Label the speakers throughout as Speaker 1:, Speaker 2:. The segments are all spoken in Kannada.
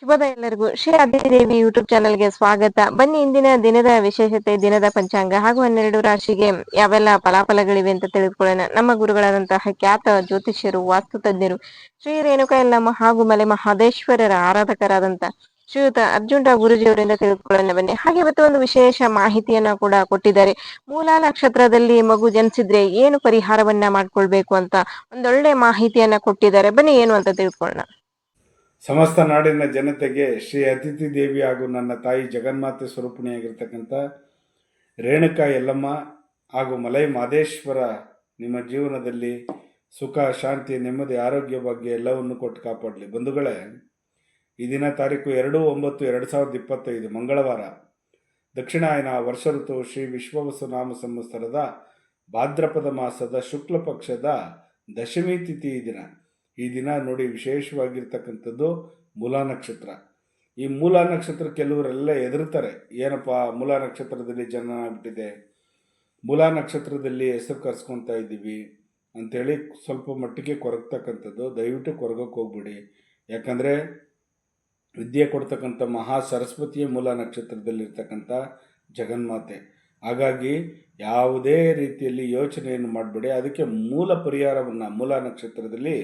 Speaker 1: ಶುಭೋದಯ ಎಲ್ಲರಿಗೂ. ಶ್ರೀ ಆದಿದೇವಿ ಯೂಟ್ಯೂಬ್ ಚಾನಲ್ಗೆ ಸ್ವಾಗತ. ಬನ್ನಿ ಇಂದಿನ ದಿನದ ವಿಶೇಷತೆ, ದಿನದ ಪಂಚಾಂಗ ಹಾಗೂ 12 ರಾಶಿಗೆ ಯಾವೆಲ್ಲ ಫಲಾಫಲಗಳಿವೆ ಅಂತ ತಿಳಿದುಕೊಳ್ಳೋಣ. ನಮ್ಮ ಗುರುಗಳಾದಂತಹ ಖ್ಯಾತ ಜ್ಯೋತಿಷ್ಯರು, ವಾಸ್ತು ತಜ್ಞರು, ಶ್ರೀ ರೇಣುಕಾ ಯಲ್ಲಮ್ಮ ಹಾಗೂ ಮಲೆ ಮಹದೇಶ್ವರರ ಆರಾಧಕರಾದಂತ ಶ್ರೀಯುತ ಅರ್ಜುನ್ ರಾವ್ ಗುರುಜಿಯವರಿಂದ ತಿಳಿದುಕೊಳ್ಳೋಣ ಬನ್ನಿ. ಹಾಗೆ ಇವತ್ತು ಒಂದು ವಿಶೇಷ ಮಾಹಿತಿಯನ್ನ ಕೂಡ ಕೊಟ್ಟಿದ್ದಾರೆ. ಮೂಲಾ ನಕ್ಷತ್ರದಲ್ಲಿ ಮಗು ಜನಿಸಿದ್ರೆ ಏನು ಪರಿಹಾರವನ್ನ ಮಾಡ್ಕೊಳ್ಬೇಕು ಅಂತ ಒಂದೊಳ್ಳೆ ಮಾಹಿತಿಯನ್ನ ಕೊಟ್ಟಿದ್ದಾರೆ. ಬನ್ನಿ ಏನು ಅಂತ ತಿಳ್ಕೊಳ್ಳೋಣ.
Speaker 2: ಸಮಸ್ತ ನಾಡಿನ ಜನತೆಗೆ ಶ್ರೀ ಅತಿಥಿ ದೇವಿ ಹಾಗೂ ನನ್ನ ತಾಯಿ ಜಗನ್ಮಾತೆ ಸ್ವರೂಪಿಣಿಯಾಗಿರ್ತಕ್ಕಂಥ ರೇಣುಕಾ ಯಲ್ಲಮ್ಮ ಹಾಗೂ ಮಲೈ ಮಹದೇಶ್ವರ ನಿಮ್ಮ ಜೀವನದಲ್ಲಿ ಸುಖ, ಶಾಂತಿ, ನೆಮ್ಮದಿ, ಆರೋಗ್ಯ ಬಗ್ಗೆ ಎಲ್ಲವನ್ನು ಕೊಟ್ಟು ಕಾಪಾಡಲಿ. ಬಂಧುಗಳೇ, ಈ ದಿನ ತಾರೀಕು 2/9/2025 ಮಂಗಳವಾರ, ದಕ್ಷಿಣಾಯನ ವರ್ಷ ಋತು ಶ್ರೀ ವಿಶ್ವವಸು ನಾಮ ಸಂವತ್ಸರದ ಭಾದ್ರಪದ ಮಾಸದ ಶುಕ್ಲ ಪಕ್ಷದ ದಶಮಿ ತಿಥಿ ಈ ದಿನ ನೋಡಿ ವಿಶೇಷವಾಗಿರ್ತಕ್ಕಂಥದ್ದು ಮೂಲಾ ನಕ್ಷತ್ರ. ಈ ಮೂಲಾ ನಕ್ಷತ್ರ ಕೆಲವರೆಲ್ಲ ಹೆದರ್ತಾರೆ, ಏನಪ್ಪ ಮೂಲಾ ನಕ್ಷತ್ರದಲ್ಲಿ ಜನ ಆಗ್ಬಿಟ್ಟಿದೆ, ಮೂಲಾ ನಕ್ಷತ್ರದಲ್ಲಿ ಹೆಸರು ಕರ್ಸ್ಕೊತಾ ಇದ್ದೀವಿ ಅಂಥೇಳಿ ಸ್ವಲ್ಪ ಮಟ್ಟಿಗೆ ಕೊರಗ್ತಕ್ಕಂಥದ್ದು. ದಯವಿಟ್ಟು ಕೊರಗಕ್ಕೆ ಹೋಗ್ಬಿಡಿ. ಯಾಕಂದರೆ ವಿದ್ಯೆ ಕೊಡ್ತಕ್ಕಂಥ ಮಹಾ ಸರಸ್ವತಿಯ ಮೂಲಾ ನಕ್ಷತ್ರದಲ್ಲಿರ್ತಕ್ಕಂಥ ಜಗನ್ಮಾತೆ. ಹಾಗಾಗಿ ಯಾವುದೇ ರೀತಿಯಲ್ಲಿ ಯೋಚನೆಯನ್ನು ಮಾಡಬೇಡಿ. ಅದಕ್ಕೆ ಮೂಲ ಪರಿಹಾರವನ್ನು ಮೂಲಾ ನಕ್ಷತ್ರದಲ್ಲಿ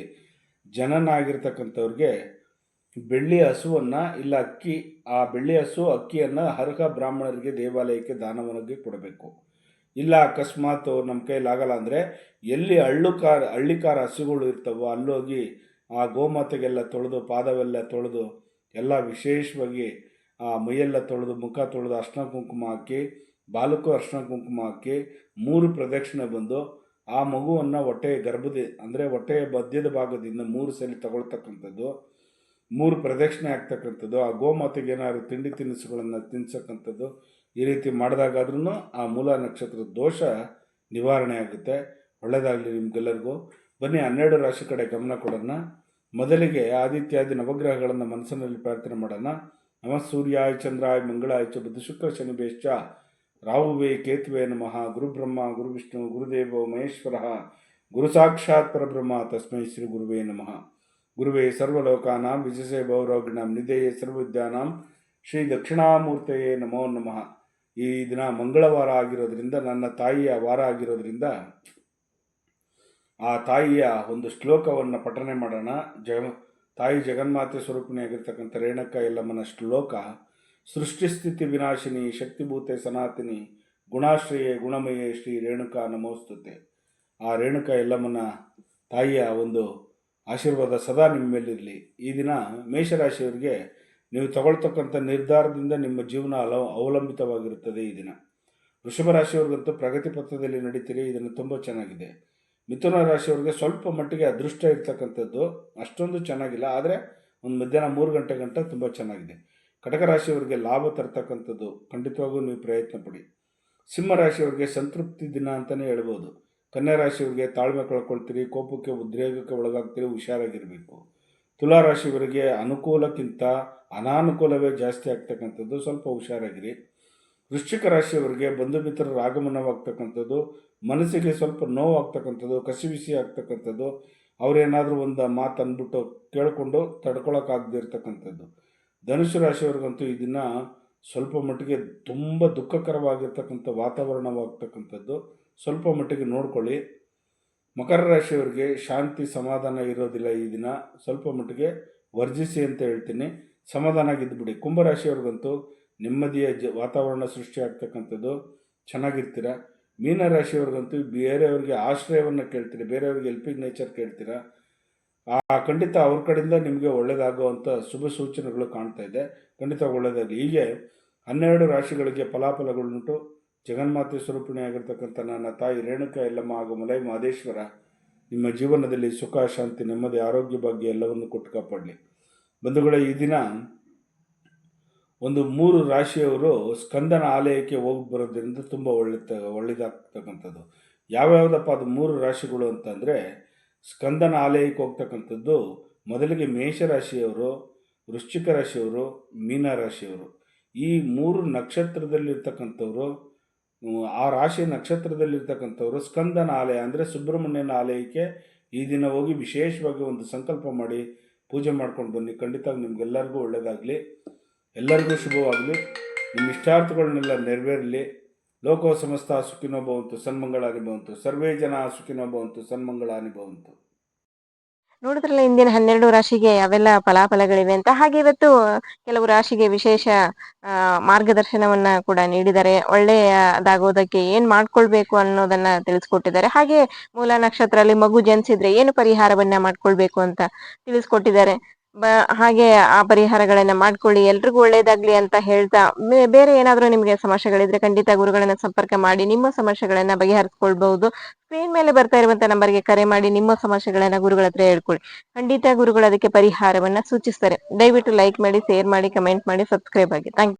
Speaker 2: ಜನನಾಗಿರ್ತಕ್ಕಂಥವ್ರಿಗೆ ಬೆಳ್ಳಿ ಹಸುವನ್ನು ಇಲ್ಲ ಅಕ್ಕಿ, ಆ ಬೆಳ್ಳಿ ಹಸು ಅಕ್ಕಿಯನ್ನು ಅರ್ಹ ಬ್ರಾಹ್ಮಣರಿಗೆ ದೇವಾಲಯಕ್ಕೆ ದಾನವನ್ನಾಗಿ ಕೊಡಬೇಕು. ಇಲ್ಲ ಅಕಸ್ಮಾತ್ ನಮ್ಮ ಕೈಲಾಗಲ್ಲ ಅಂದರೆ ಎಲ್ಲಿ ಹಳ್ಳಿಕಾರ ಹಸುಗಳು ಇರ್ತವೋ ಅಲ್ಲೋಗಿ ಆ ಗೋಮಾತೆಗೆಲ್ಲ ತೊಳೆದು, ಪಾದವೆಲ್ಲ ತೊಳೆದು, ಎಲ್ಲ ವಿಶೇಷವಾಗಿ ಆ ಮೈಯೆಲ್ಲ ತೊಳೆದು, ಮುಖ ತೊಳೆದು, ಅರ್ಶಿನ ಕುಂಕುಮ ಹಾಕಿ, ಬಾಲಕ್ಕೂ ಅರ್ಶಿನ ಕುಂಕುಮ ಹಾಕಿ 3 ಪ್ರದಕ್ಷಿಣೆ ಬಂದು ಆ ಮಗುವನ್ನು ಹೊಟ್ಟೆಯ ಮಧ್ಯದ ಭಾಗದಿಂದ 3 ಸಲ ತಗೊಳ್ತಕ್ಕಂಥದ್ದು, 3 ಪ್ರದಕ್ಷಿಣೆ ಆಗ್ತಕ್ಕಂಥದ್ದು, ಆ ಗೋಮಾತೆಗೆ ಏನಾದ್ರು ತಿಂಡಿ ತಿನಿಸುಗಳನ್ನು ತಿನ್ಸಕ್ಕಂಥದ್ದು. ಈ ರೀತಿ ಮಾಡಿದಾಗಾದ್ರೂ ಆ ಮೂಲಾ ನಕ್ಷತ್ರದ ದೋಷ ನಿವಾರಣೆ ಆಗುತ್ತೆ. ಒಳ್ಳೆಯದಾಗಲಿ ನಿಮ್ಗೆಲ್ಲರಿಗೂ. ಬನ್ನಿ 12 ರಾಶಿ ಕಡೆ ಗಮನ ಕೊಡೋಣ. ಮೊದಲಿಗೆ ಆದಿತ್ಯಾದಿ ನವಗ್ರಹಗಳನ್ನು ಮನಸ್ಸಿನಲ್ಲಿ ಪ್ರಾರ್ಥನೆ ಮಾಡೋಣ. ನಮಃ ಸೂರ್ಯಾಯ ಚಂದ್ರಾಯ ಮಂಗಳಾಯ ಚ ಬುಧ ಶುಕ್ರ ಶನಿ ಬೇಶ್ಚ ರಾಹುವೇ ಕೇತುವೆ ನಮಃ. ಗುರುಬ್ರಹ್ಮ ಗುರುವಿಷ್ಣು ಗುರುದೇವೋ ಮಹೇಶ್ವರ ಗುರು ಸಾಕ್ಷಾತ್ ಪರಬ್ರಹ್ಮ ತಸ್ಮೈ ಶ್ರೀ ಗುರುವೇ ನಮಃ. ಗುರುವೇ ಸರ್ವಲೋಕಾನಾಂ ವಿಜಯಸೇ ಭವರೋಗಿಣಾಂ ನಿಧೇಯೇ ಸರ್ವವಿದ್ಯಾನಾಂ ಶ್ರೀ ದಕ್ಷಿಣಾಮೂರ್ತಯೇ ನಮೋ ನಮಃ. ಈ ದಿನ ಮಂಗಳವಾರ ಆಗಿರೋದ್ರಿಂದ, ನನ್ನ ತಾಯಿಯ ವಾರ ಆಗಿರೋದ್ರಿಂದ ಆ ತಾಯಿಯ ಒಂದು ಶ್ಲೋಕವನ್ನು ಪಠನೆ ಮಾಡೋಣ. ತಾಯಿ ಜಗನ್ಮಾತೆ ಸ್ವರೂಪಿಣಿಯಾಗಿರ್ತಕ್ಕಂಥ ರೇಣುಕಾ ಯಲ್ಲಮ್ಮನ ಶ್ಲೋಕ: ಸೃಷ್ಟಿಸ್ಥಿತಿ ವಿನಾಶಿನಿ ಶಕ್ತಿಭೂತೆ ಸನಾತನಿ ಗುಣಾಶ್ರಯೇ ಗುಣಮಯೇ ಶ್ರೀ ರೇಣುಕಾ ನಮೋಸ್ತುತೆ. ಆ ರೇಣುಕಾ ಯಲ್ಲಮ್ಮನ ತಾಯಿಯ ಒಂದು ಆಶೀರ್ವಾದ ಸದಾ ನಿಮ್ಮ ಮೇಲಿರಲಿ. ಈ ದಿನ ಮೇಷರಾಶಿಯವರಿಗೆ ನೀವು ತಗೊಳ್ತಕ್ಕಂಥ ನಿರ್ಧಾರದಿಂದ ನಿಮ್ಮ ಜೀವನ ಅವಲಂಬಿತವಾಗಿರುತ್ತದೆ. ಈ ದಿನ ವೃಷಭ ರಾಶಿಯವ್ರಿಗಂತೂ ಪ್ರಗತಿ ಪಥದಲ್ಲಿ ನಡೀತೀರಿ. ಇದನ್ನು ತುಂಬ ಚೆನ್ನಾಗಿದೆ. ಮಿಥುನ ರಾಶಿಯವ್ರಿಗೆ ಸ್ವಲ್ಪ ಮಟ್ಟಿಗೆ ಅದೃಷ್ಟ ಇರ್ತಕ್ಕಂಥದ್ದು, ಅಷ್ಟೊಂದು ಚೆನ್ನಾಗಿಲ್ಲ, ಆದರೆ ಒಂದು ಮಧ್ಯಾಹ್ನ 3 ಗಂಟೆ ಗಂಟ ತುಂಬ ಚೆನ್ನಾಗಿದೆ. ಕಟಕ ರಾಶಿಯವರಿಗೆ ಲಾಭ ತರ್ತಕ್ಕಂಥದ್ದು, ಖಂಡಿತವಾಗೂ ನೀವು ಪ್ರಯತ್ನ ಪಡಿ. ಸಿಂಹ ರಾಶಿಯವರಿಗೆ ಸಂತೃಪ್ತಿ ದಿನ ಅಂತಲೇ ಹೇಳ್ಬೋದು. ಕನ್ಯಾ ರಾಶಿಯವರಿಗೆ ತಾಳ್ಮೆ ಕಳ್ಕೊಳ್ತೀರಿ, ಕೋಪಕ್ಕೆ ಉದ್ರೇಕಕ್ಕೆ ಒಳಗಾಗ್ತೀರಿ, ಹುಷಾರಾಗಿರಬೇಕು. ತುಲಾ ರಾಶಿಯವರಿಗೆ ಅನುಕೂಲಕ್ಕಿಂತ ಅನಾನುಕೂಲವೇ ಜಾಸ್ತಿ ಆಗ್ತಕ್ಕಂಥದ್ದು, ಸ್ವಲ್ಪ ಹುಷಾರಾಗಿರಿ. ವೃಶ್ಚಿಕ ರಾಶಿಯವರಿಗೆ ಬಂಧು ಮಿತ್ರರ ಆಗಮನವಾಗ್ತಕ್ಕಂಥದ್ದು, ಮನಸ್ಸಿಗೆ ಸ್ವಲ್ಪ ನೋವಾಗ್ತಕ್ಕಂಥದ್ದು, ಕಸಿವಿಸಿ ಆಗ್ತಕ್ಕಂಥದ್ದು, ಅವರೇನಾದರೂ ಒಂದು ಮಾತು ಅಂದ್ಬಿಟ್ಟು ಕೇಳಿಕೊಂಡು ತಡ್ಕೊಳಕ್ಕಾಗದೇ ಇರ್ತಕ್ಕಂಥದ್ದು. ಧನುಸು ರಾಶಿಯವ್ರಿಗಂತೂ ಈ ದಿನ ಸ್ವಲ್ಪ ಮಟ್ಟಿಗೆ ತುಂಬ ದುಃಖಕರವಾಗಿರ್ತಕ್ಕಂಥ ವಾತಾವರಣವಾಗ್ತಕ್ಕಂಥದ್ದು, ಸ್ವಲ್ಪ ಮಟ್ಟಿಗೆ ನೋಡ್ಕೊಳ್ಳಿ. ಮಕರ ರಾಶಿಯವರಿಗೆ ಶಾಂತಿ ಸಮಾಧಾನ ಇರೋದಿಲ್ಲ. ಈ ದಿನ ಸ್ವಲ್ಪ ಮಟ್ಟಿಗೆ ವರ್ಜಿಸಿ ಅಂತ ಹೇಳ್ತೀನಿ, ಸಮಾಧಾನಾಗಿದ್ದುಬಿಡಿ. ಕುಂಭರಾಶಿಯವ್ರಿಗಂತೂ ನೆಮ್ಮದಿಯ ವಾತಾವರಣ ಸೃಷ್ಟಿಯಾಗ್ತಕ್ಕಂಥದ್ದು, ಚೆನ್ನಾಗಿರ್ತೀರ. ಮೀನರಾಶಿಯವ್ರಿಗಂತೂ ಬೇರೆಯವ್ರಿಗೆ ಆಶ್ರಯವನ್ನು ಕೇಳ್ತೀರಿ, ಬೇರೆಯವ್ರಿಗೆ ಹೆಲ್ಪಿಂಗ್ ನೇಚರ್ ಕೇಳ್ತೀರ. ಖಂಡಿತ ಅವ್ರ ಕಡೆಯಿಂದ ನಿಮಗೆ ಒಳ್ಳೆಯದಾಗುವಂಥ ಶುಭ ಸೂಚನೆಗಳು ಕಾಣ್ತಾ ಇದೆ. ಖಂಡಿತ ಒಳ್ಳೆಯದಾಗಲಿ. ಹೀಗೆ 12 ರಾಶಿಗಳಿಗೆ ಫಲಾಫಲಗಳುಂಟು. ಜಗನ್ಮಾತೆ ಸ್ವರೂಪಿಣಿಯಾಗಿರ್ತಕ್ಕಂಥ ನನ್ನ ತಾಯಿ ರೇಣುಕಾ ಯಲ್ಲಮ್ಮ ಹಾಗೂ ಮಲೈ ಮಹದೇಶ್ವರ ನಿಮ್ಮ ಜೀವನದಲ್ಲಿ ಸುಖ, ಶಾಂತಿ, ನೆಮ್ಮದಿ, ಆರೋಗ್ಯ ಭಾಗ್ಯ ಎಲ್ಲವನ್ನು ಕೊಟ್ಟು ಕಾಪಾಡಲಿ. ಬಂಧುಗಳೇ, ಈ ದಿನ ಒಂದು 3 ರಾಶಿಯವರು ಸ್ಕಂದನ ಆಲಯಕ್ಕೆ ಹೋಗಿ ಬರೋದ್ರಿಂದ ತುಂಬ ಒಳ್ಳೆಯದಾಗ್ತಕ್ಕಂಥದ್ದು. ಯಾವ್ಯಾವುದಪ್ಪ ಅದು 3 ರಾಶಿಗಳು ಅಂತಂದರೆ, ಸ್ಕಂದನ ಆಲಯಕ್ಕೆ ಹೋಗ್ತಕ್ಕಂಥದ್ದು ಮೊದಲಿಗೆ ಮೇಷರಾಶಿಯವರು, ವೃಶ್ಚಿಕ ರಾಶಿಯವರು, ಮೀನ ರಾಶಿಯವರು. ಈ 3 ನಕ್ಷತ್ರದಲ್ಲಿರ್ತಕ್ಕಂಥವ್ರು, ಆ ರಾಶಿ ನಕ್ಷತ್ರದಲ್ಲಿರ್ತಕ್ಕಂಥವ್ರು ಸ್ಕಂದನ ಆಲಯ ಅಂದರೆ ಸುಬ್ರಹ್ಮಣ್ಯನ ಆಲಯಕ್ಕೆ ಈ ದಿನ ಹೋಗಿ ವಿಶೇಷವಾಗಿ ಒಂದು ಸಂಕಲ್ಪ ಮಾಡಿ ಪೂಜೆ ಮಾಡ್ಕೊಂಡು ಬನ್ನಿ. ಖಂಡಿತ ನಿಮ್ಗೆಲ್ಲರಿಗೂ ಒಳ್ಳೆಯದಾಗಲಿ, ಎಲ್ಲರಿಗೂ ಶುಭವಾಗಲಿ, ನಿಮ್ಮ ಇಷ್ಟಾರ್ಥಗಳನ್ನೆಲ್ಲ ನೆರವೇರಲಿ. ಲೋಕೋ ಸಮಸ್ತ ಸುಖಿನೋ ಭವಂತು, ಸನ್ಮಂಗಳಾನಿ ಭವಂತು, ಸರ್ವೇ ಜನ ಸುಖಿನೋ ಭವಂತು, ಸನ್ಮಂಗಳಾನಿ ಭವಂತು.
Speaker 1: ನೋಡಿದ್ರಲ್ಲ ಇಂದಿನ 12 ರಾಶಿಗೆ ಯಾವೆಲ್ಲ ಫಲಾಫಲಗಳಿವೆ ಅಂತ. ಹಾಗೆ ಇವತ್ತು ಕೆಲವು ರಾಶಿಗೆ ವಿಶೇಷ ಮಾರ್ಗದರ್ಶನವನ್ನ ಕೂಡ ನೀಡಿದ್ದಾರೆ. ಒಳ್ಳೆಯದಾಗೋದಕ್ಕೆ ಏನ್ ಮಾಡ್ಕೊಳ್ಬೇಕು ಅನ್ನೋದನ್ನ ತಿಳಿಸ್ಕೊಟ್ಟಿದ್ದಾರೆ. ಹಾಗೆ ಮೂಲ ನಕ್ಷತ್ರದಲ್ಲಿ ಮಗು ಜನಿಸಿದ್ರೆ ಏನು ಪರಿಹಾರವನ್ನ ಮಾಡ್ಕೊಳ್ಬೇಕು ಅಂತ ತಿಳಿಸ್ಕೊಟ್ಟಿದ್ದಾರೆ. ಹಾಗೆ ಆ ಪರಿಹಾರಗಳನ್ನ ಮಾಡ್ಕೊಳ್ಳಿ, ಎಲ್ರಿಗೂ ಒಳ್ಳೇದಾಗ್ಲಿ ಅಂತ ಹೇಳ್ತಾ, ಬೇರೆ ಏನಾದ್ರೂ ನಿಮ್ಗೆ ಸಮಸ್ಯೆಗಳಿದ್ರೆ ಖಂಡಿತ ಗುರುಗಳನ್ನ ಸಂಪರ್ಕ ಮಾಡಿ ನಿಮ್ಮ ಸಮಸ್ಯೆಗಳನ್ನ ಬಗೆಹರಿಸ್ಕೊಳ್ಬಹುದು. ಸ್ಕ್ರೀನ್ ಮೇಲೆ ಬರ್ತಾ ಇರುವಂತ ನಂಬರ್ಗೆ ಕರೆ ಮಾಡಿ ನಿಮ್ಮ ಸಮಸ್ಯೆಗಳನ್ನ ಗುರುಗಳ ಹತ್ರ ಹೇಳ್ಕೊಳ್ಳಿ. ಖಂಡಿತ ಗುರುಗಳು ಅದಕ್ಕೆ ಪರಿಹಾರವನ್ನ ಸೂಚಿಸ್ತಾರೆ. ದಯವಿಟ್ಟು ಲೈಕ್ ಮಾಡಿ, ಶೇರ್ ಮಾಡಿ, ಕಮೆಂಟ್ ಮಾಡಿ, ಸಬ್ಸ್ಕ್ರೈಬ್ ಆಗಿ. Thank you.